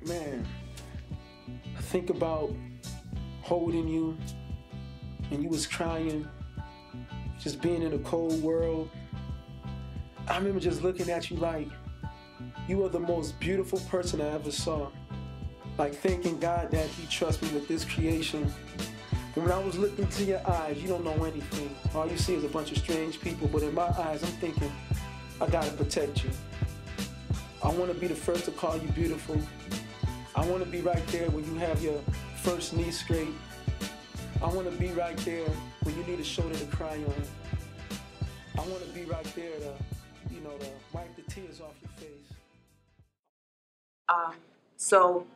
Man, I think about holding you and you was crying, just being in a cold world. I remember just looking at you like you are the most beautiful person I ever saw. Like thanking God that He trusts me with this creation. And when I was looking into your eyes, you don't know anything. All you see is a bunch of strange people, but in my eyes, I'm thinking, I gotta protect you. I wanna be the first to call you beautiful. I wanna be right there when you have your first knee scrape. I wanna be right there when you need a shoulder to cry on. I wanna be right there to, to wipe the tears off your face. So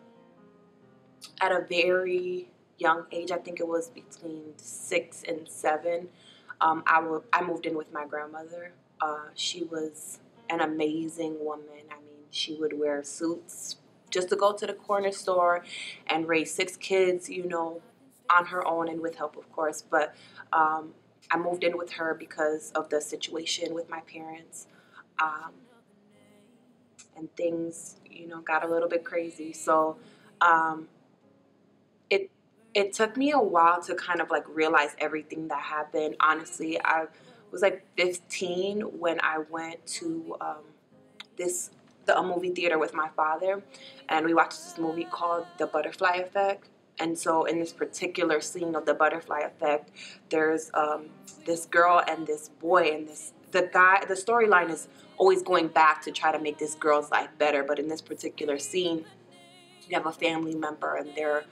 at a very young age, I think it was between 6 and 7, I moved in with my grandmother. She was an amazing woman. I mean, she would wear suits just to go to the corner store and raise 6 kids, on her own and with help, of course. But I moved in with her because of the situation with my parents. And things, got a little bit crazy. So it it took me a while to kind of like realize everything that happened. Honestly, I was like 15 when I went to this a movie theater with my father, and we watched this movie called The Butterfly Effect. And so in this particular scene of The Butterfly Effect, there's this girl and this boy, and the storyline is always going back to try to make this girl's life better. But in this particular scene, you have a family member and they're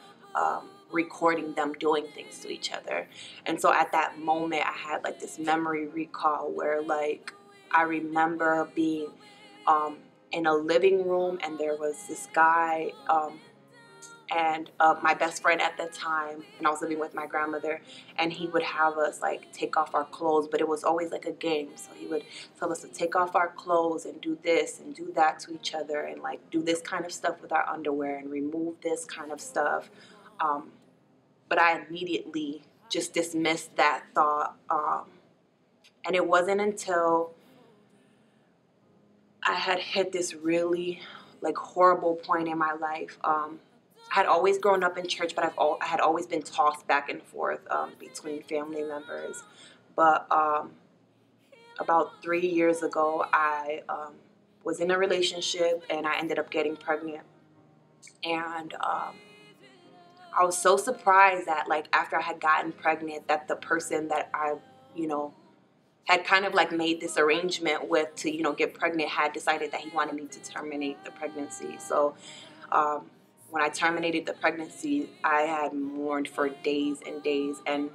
recording them doing things to each other. And so at that moment, I had like this memory recall where like I remember being in a living room, and there was this guy and my best friend at the time, and I was living with my grandmother, and he would have us like take off our clothes, but it was always like a game. So he would tell us to take off our clothes and do this and do that to each other, and like do this kind of stuff with our underwear and remove this kind of stuff. But I immediately just dismissed that thought, and it wasn't until I had hit this really like horrible point in my life. I had always grown up in church, but I had always been tossed back and forth between family members. But about 3 years ago, I was in a relationship, and I ended up getting pregnant. And I was so surprised that like after I had gotten pregnant, that the person that I, had kind of like made this arrangement with to, get pregnant, had decided that he wanted me to terminate the pregnancy. So when I terminated the pregnancy, I had mourned for days and days. And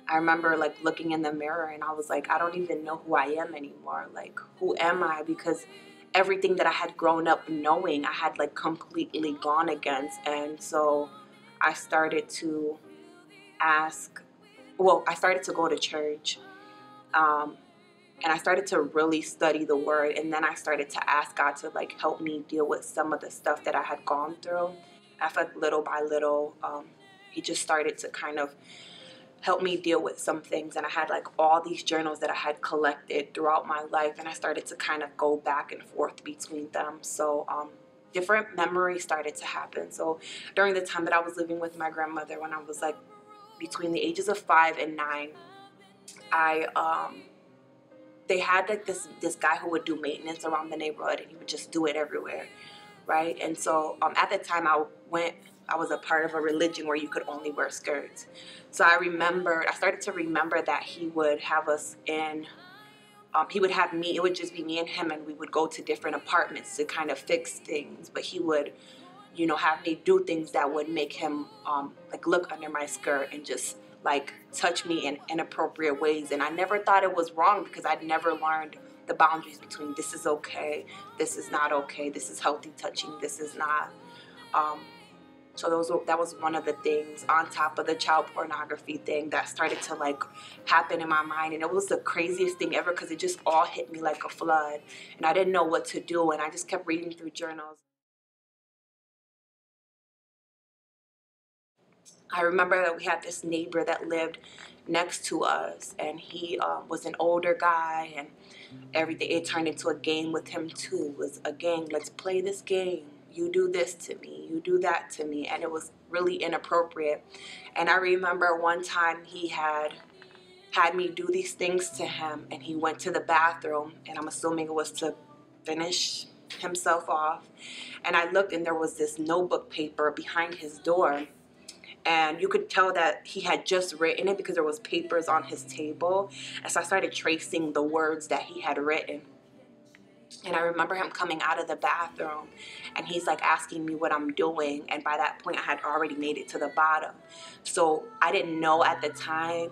I remember like looking in the mirror, and I was like, I don't even know who I am anymore. Like, who am I? Because everything that I had grown up knowing, I had like completely gone against. And so I started to I started to go to church. And I started to really study the word, and then I started to ask God to like help me deal with some of the stuff that I had gone through. I felt like little by little, He just started to kind of help me deal with some things. And I had like all these journals that I had collected throughout my life, and I started to kind of go back and forth between them. So different memories started to happen. So during the time that I was living with my grandmother, when I was like between the ages of 5 and 9, they had like this guy who would do maintenance around the neighborhood, and he would just do it everywhere, right? And so at the time I was a part of a religion where you could only wear skirts. So I started to remember that he would have us in, he would have me, it would just be me and him, and we would go to different apartments to kind of fix things. But he would, have me do things that would make him like look under my skirt and just like touch me in inappropriate ways. And I never thought it was wrong, because I'd never learned the boundaries between this is okay, this is not okay, this is healthy touching, this is not. So that was one of the things on top of the child pornography thing that started to like happen in my mind. And it was the craziest thing ever, because it just all hit me like a flood, and I didn't know what to do. And I just kept reading through journals. I remember that we had this neighbor that lived next to us, and he was an older guy, and everything, it turned into a game with him too. It was a game. Let's play this game. You do this to me, you do that to me, and it was really inappropriate. And I remember one time he had me do these things to him, and he went to the bathroom, and I'm assuming it was to finish himself off. And I looked, and there was this notebook paper behind his door, and you could tell that he had just written it because there was papers on his table. And so I started tracing the words that he had written. And I remember him coming out of the bathroom, and he's like asking me what I'm doing. And by that point, I had already made it to the bottom. So I didn't know at the time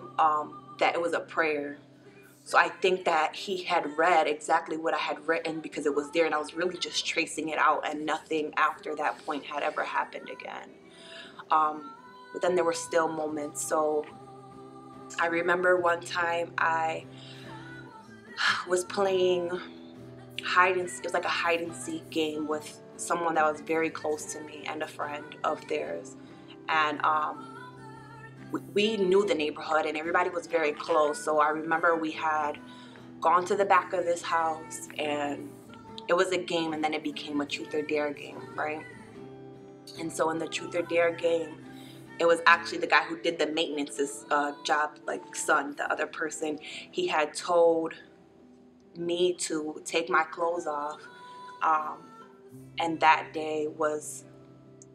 that it was a prayer. So I think that he had read exactly what I had written because it was there, and I was really just tracing it out, and nothing after that point had ever happened again. But then there were still moments. So I remember one time I was playing it was like a hide and seek game with someone that was very close to me and a friend of theirs. And we knew the neighborhood, and everybody was very close. So I remember we had gone to the back of this house, and it was a game, and then it became a truth or dare game, right? And so in the truth or dare game, it was actually the guy who did the maintenance's job, like son, the other person. He had told me to take my clothes off, and that day was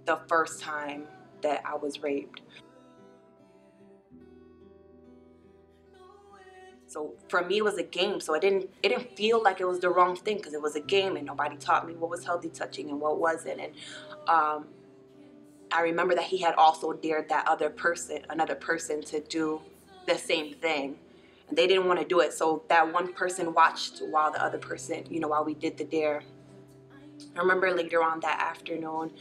the first time that I was raped. So for me, it was a game. So it didn't feel like it was the wrong thing because it was a game, and nobody taught me what was healthy touching and what wasn't. And I remember that he had also dared that another person to do the same thing. And they didn't want to do it. So that one person watched while the other person, while we did the dare. I remember later on that afternoon,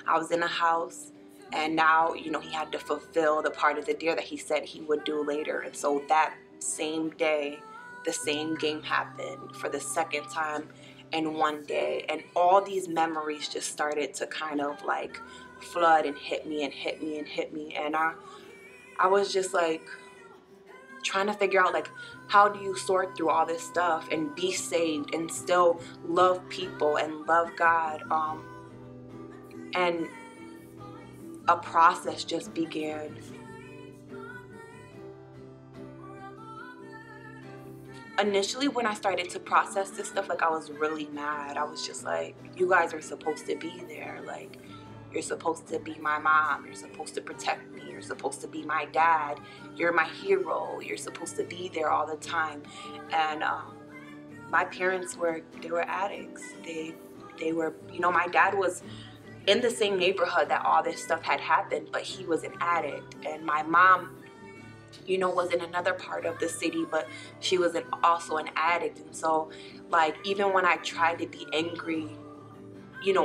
I was in a house, and now, he had to fulfill the part of the dare that he said he would do later. And so that same day, the same game happened for the second time in one day. And all these memories just started to kind of like flood and hit me and hit me and hit me. And I was just like trying to figure out, like, how do you sort through all this stuff and be saved and still love people and love God? And a process just began. Initially, when I started to process this stuff, like, I was really mad. I was just like, you guys are supposed to be there. Like, you're supposed to be my mom. You're supposed to protect me. You're supposed to be my dad. You're my hero. You're supposed to be there all the time. And my parents were addicts. They were, my dad was in the same neighborhood that all this stuff had happened, but he was an addict. And my mom, was in another part of the city, but she was also an addict. And so, like, even when I tried to be angry,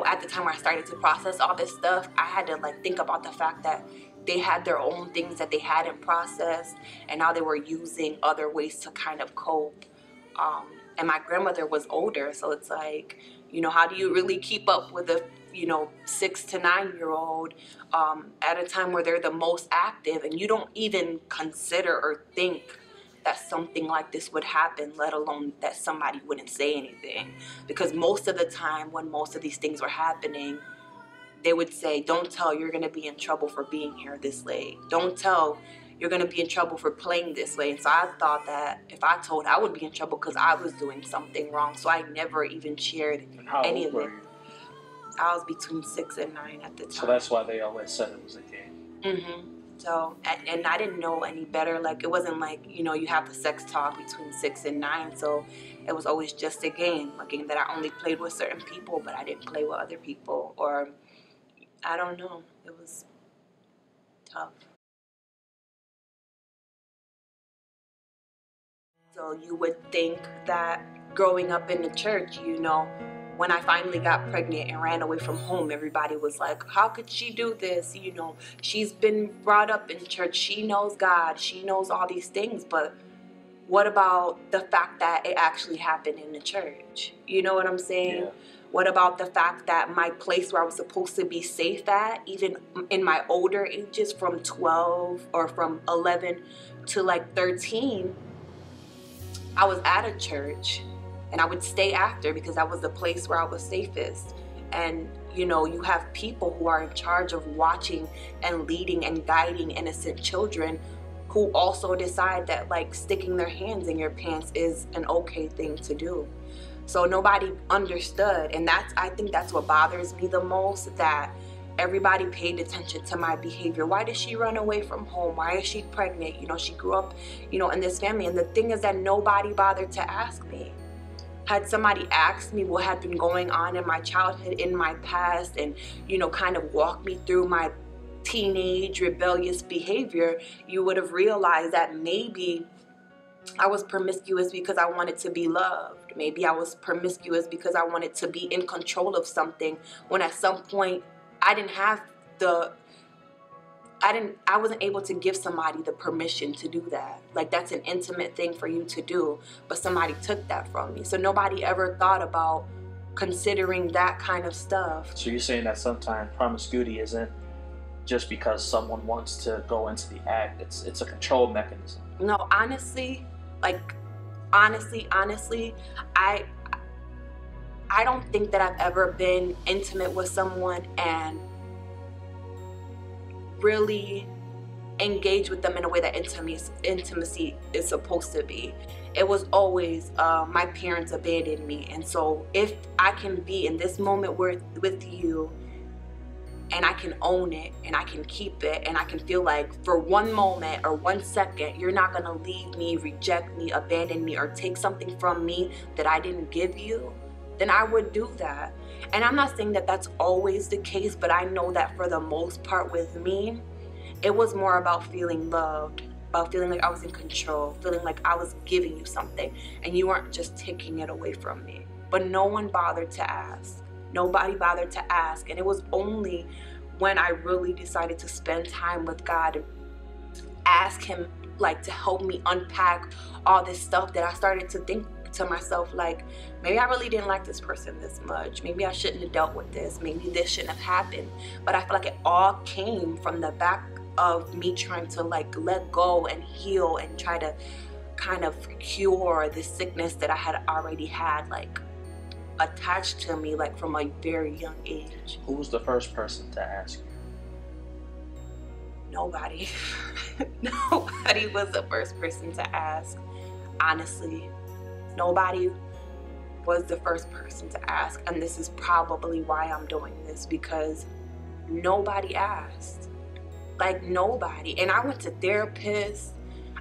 at the time where I started to process all this stuff, I had to, like, think about the fact that they had their own things that they hadn't processed, and now they were using other ways to kind of cope. And my grandmother was older, so it's like, how do you really keep up with a 6 to 9 year old at a time where they're the most active, and you don't even consider or think that something like this would happen, let alone that somebody wouldn't say anything. Because most of the time when most of these things were happening, they would say, don't tell, you're going to be in trouble for being here this late. Don't tell, you're going to be in trouble for playing this way. And so I thought that if I told, I would be in trouble because I was doing something wrong. So I never even shared any of it. I was between 6 and 9 at the time. So that's why they always said it was a game. Mm-hmm. So, and I didn't know any better. Like, it wasn't like, you have the sex talk between 6 and 9. So it was always just a game that I only played with certain people, but I didn't play with other people. Or, I don't know. It was tough. So you would think that growing up in the church, when I finally got pregnant and ran away from home, everybody was like, how could she do this? She's been brought up in church. She knows God. She knows all these things. But what about the fact that it actually happened in the church? You know what I'm saying? Yeah. What about the fact that my place where I was supposed to be safe at, even in my older ages, from 12 or from 11 to like 13, I was at a church and I would stay after because that was the place where I was safest. And you know, you have people who are in charge of watching and leading and guiding innocent children who also decide that like sticking their hands in your pants is an okay thing to do. So nobody understood, and I think that's what bothers me the most, that everybody paid attention to my behavior. Why did she run away from home? Why is she pregnant? You know, she grew up, you know, in this family. And the thing is that nobody bothered to ask me. Had somebody asked me what had been going on in my childhood, in my past, and, you know, kind of walk me through my teenage rebellious behavior, you would have realized that maybe I was promiscuous because I wanted to be loved. Maybe I was promiscuous because I wanted to be in control of something, when at some point I wasn't able to give somebody the permission to do that. Like, that's an intimate thing for you to do, but somebody took that from me. So nobody ever thought about considering that kind of stuff. So you're saying that sometimes promiscuity isn't just because someone wants to go into the act, it's a control mechanism. No, honestly, I don't think that I've ever been intimate with someone and really engage with them in a way that intimacy is supposed to be. It was always my parents abandoned me, and so if I can be in this moment with you and I can own it and I can keep it and I can feel like for one moment or 1 second you're not gonna leave me, reject me, abandon me, or take something from me that I didn't give you, then I would do that. And I'm not saying that that's always the case, but I know that for the most part with me, it was more about feeling loved, about feeling like I was in control, feeling like I was giving you something and you weren't just taking it away from me. But no one bothered to ask. Nobody bothered to ask. And it was only when I really decided to spend time with God and ask him like to help me unpack all this stuff that I started to think to myself, like, maybe I really didn't like this person this much. Maybe I shouldn't have dealt with this. Maybe this shouldn't have happened. But I feel like it all came from the back of me trying to like let go and heal and try to kind of cure the sickness that I had already had like attached to me like from a very young age. Who was the first person to ask you? Nobody. Nobody was the first person to ask. Honestly, nobody was the first person to ask. And this is probably why I'm doing this, because nobody asked. Like, nobody. And I went to therapists,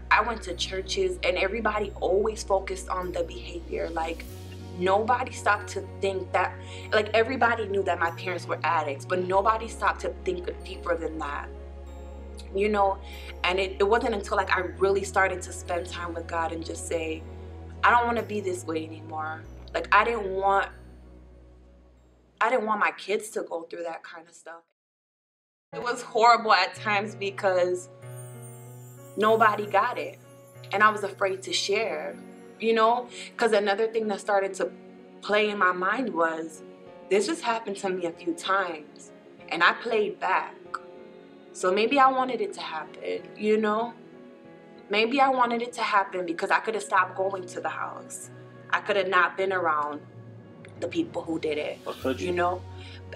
I went to churches, and everybody always focused on the behavior. Like, nobody stopped to think that, like, everybody knew that my parents were addicts, but nobody stopped to think deeper than that, you know? And it wasn't until like I really started to spend time with God and just say, I don't want to be this way anymore. Like, I didn't want my kids to go through that kind of stuff. It was horrible at times because nobody got it, and I was afraid to share, you know? Because another thing that started to play in my mind was, this just happened to me a few times, and I played back. So maybe I wanted it to happen, you know? Maybe I wanted it to happen because I could have stopped going to the house. I could have not been around the people who did it. Or could you? You know?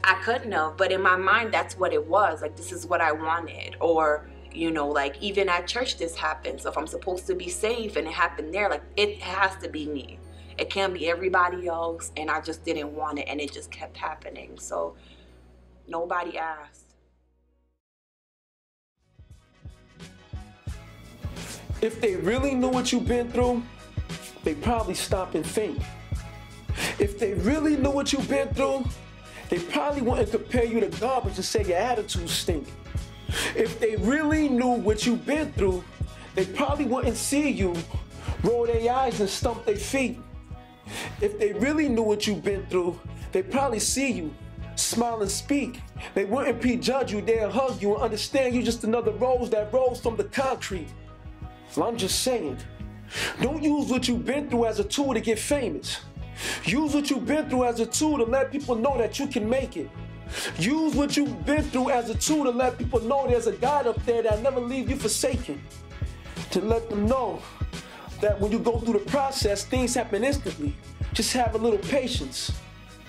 I couldn't have, but in my mind, that's what it was. Like, this is what I wanted. Or, you know, like, even at church, this happened. So if I'm supposed to be safe and it happened there, like, it has to be me. It can't be everybody else. And I just didn't want it, and it just kept happening. So nobody asked. If they really knew what you've been through, they'd probably stop and think. If they really knew what you've been through, they probably wouldn't compare you to garbage and say your attitude stink. If they really knew what you've been through, they probably wouldn't see you roll their eyes and stump their feet. If they really knew what you've been through, they probably see you, smile and speak. They wouldn't prejudge you, they'll hug you and understand you just another rose that rolls from the concrete. Well, I'm just saying, don't use what you've been through as a tool to get famous. Use what you've been through as a tool to let people know that you can make it. Use what you've been through as a tool to let people know there's a God up there that never leave you forsaken. to let them know that when you go through the process, things happen instantly. Just have a little patience.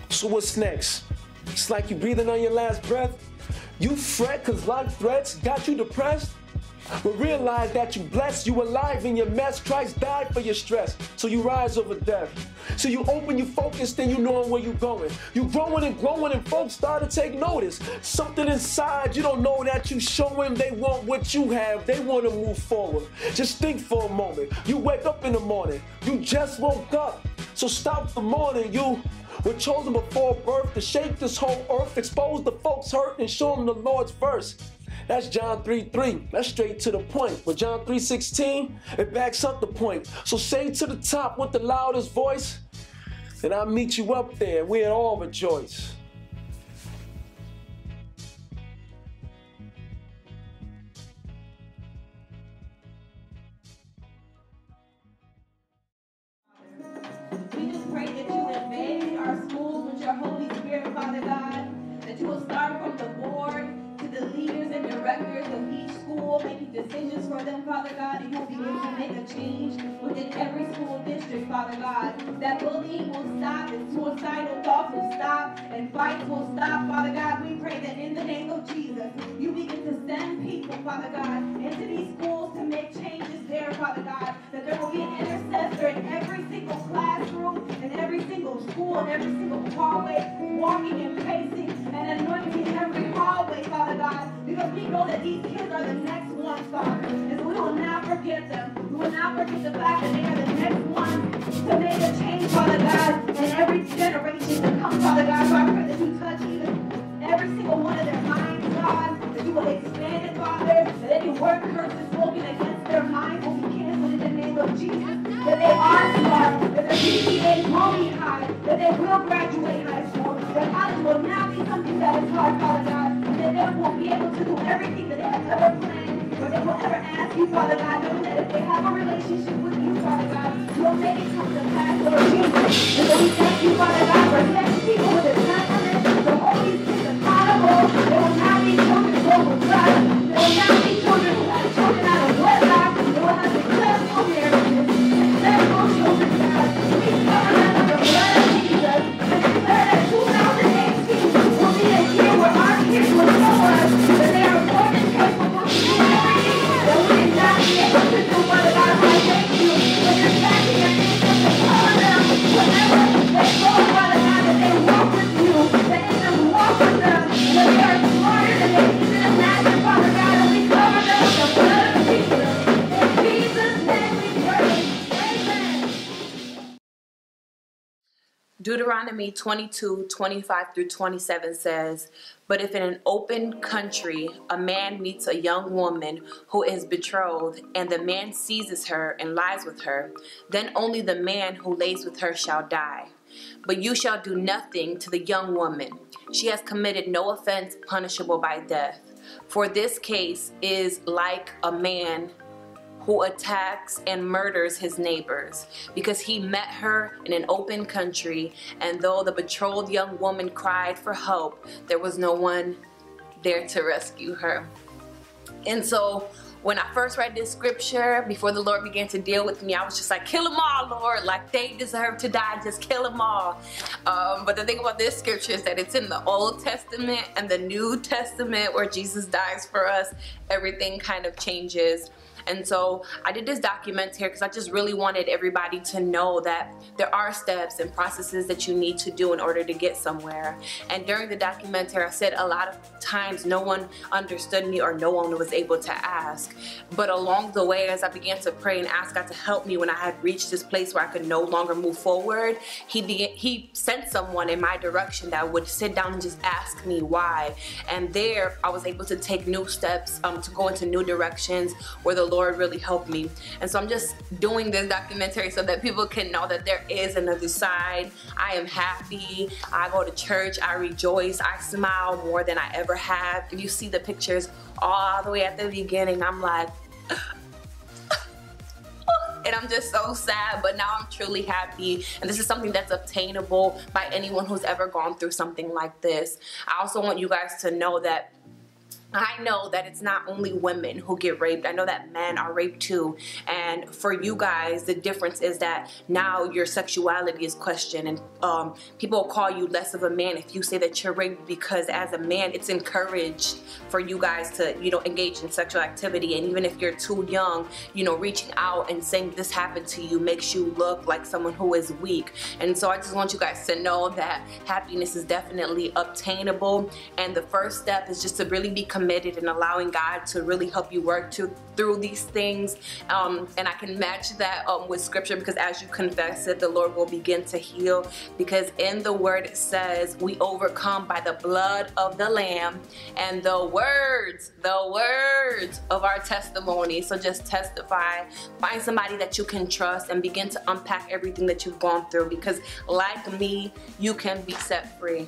So what's next? It's like you breathing on your last breath. You fret because life threats got you depressed. But realize that you blessed, you alive in your mess. Christ died for your stress, so you rise over death. So you open, you focus, then you know where you going. You growing and folks start to take notice. Something inside, you don't know that you showing. They want what you have, they want to move forward. Just think for a moment. You wake up in the morning, you just woke up. So stop the morning, you were chosen before birth to shake this whole earth, expose the folks hurt and show them the Lord's verse. That's John 3:3. That's straight to the point. But John 3:16, it backs up the point. So say to the top with the loudest voice, and I'll meet you up there. We'll all rejoice. We just pray that you invade our schools with your Holy Spirit, Father God, that you will start from the board to the leaders and directors of each school, making decisions for them, Father God, and you'll begin to make a change within every school district, Father God. That bullying will stop, and suicidal thoughts will stop, and fights will stop, Father God. We pray that in the name of Jesus, you begin to send people, Father God, into these schools to make changes there, Father God, that there will be an intercessor in every single classroom, in every single school, in every single hallway, walking and pacing and anointing every hallway, Father God, because we know that these kids are the next ones, Father, and so we will not forget them. We will not forget the fact that they are the next ones to make a change, Father God, in every generation to come, Father God. So I pray that you touch even every single one of their minds, God, that you will expand it, Father, that any word curses spoken against their minds will be canceled in the name of Jesus, that they are smart, that their GPAs will be high, that they will graduate high school, that college will not be something that is hard, Father God, and that they will be able to do everything that they have ever planned, or they will ever ask you, Father God, knowing that if they have a relationship with you, Father God, you'll make it come to pass, Lord Jesus. And so we thank you, Father God, for setting people with a temperament to hold these kids accountable. There will not be children who will trust. There will not be children who have children out of wedlock. They will have successful marriages, successful children, God. We cover them with the blood of Jesus and declare that 2018 will be a year where our kids will show us that they are more than capable of doing everything that we did not be able to do, Father God. I thank you for your backing and angels to cover them whenever they go, Father God, that they walk with you, that angels walk with them, and that they are smarter than they can even imagine, Father God, and we cover them with the blood of Jesus. In Jesus' name we pray. Amen. Deuteronomy 22:25-27 says, "But if in an open country a man meets a young woman who is betrothed, and the man seizes her and lies with her, then only the man who lays with her shall die. But you shall do nothing to the young woman. She has committed no offense punishable by death. For this case is like a man who attacks and murders his neighbors, because he met her in an open country, and though the betrothed young woman cried for help, there was no one there to rescue her." And so when I first read this scripture, before the Lord began to deal with me, I was just like, kill them all, Lord. Like, they deserve to die. Just kill them all. But the thing about this scripture is that it's in the Old Testament and the New Testament where Jesus dies for us. Everything kind of changes. And so I did this documentary because I just really wanted everybody to know that there are steps and processes that you need to do in order to get somewhere. And during the documentary, I said a lot of times no one understood me or no one was able to ask. But along the way, as I began to pray and ask God to help me when I had reached this place where I could no longer move forward, He sent someone in my direction that would sit down and just ask me why. And there, I was able to take new steps to go into new directions where the Lord really helped me. And so I'm just doing this documentary so that people can know that there is another side. I am happy. I go to church. I rejoice. I smile more than I ever have. If you see the pictures all the way at the beginning, I'm like, and I'm just so sad, but now I'm truly happy. And this is something that's obtainable by anyone who's ever gone through something like this. I also want you guys to know that I know that it's not only women who get raped. I know that men are raped too. And for you guys, the difference is that now your sexuality is questioned, and people will call you less of a man if you say that you're raped, because as a man, it's encouraged for you guys to, you know, engage in sexual activity. And even if you're too young, you know, reaching out and saying this happened to you makes you look like someone who is weak. And so I just want you guys to know that happiness is definitely obtainable. And the first step is just to really be committed and allowing God to really help you work through these things. And I can match that with scripture, because as you confess it, the Lord will begin to heal. Because in the word it says we overcome by the blood of the Lamb and the words of our testimony. So just testify, find somebody that you can trust, and begin to unpack everything that you've gone through, because like me, you can be set free.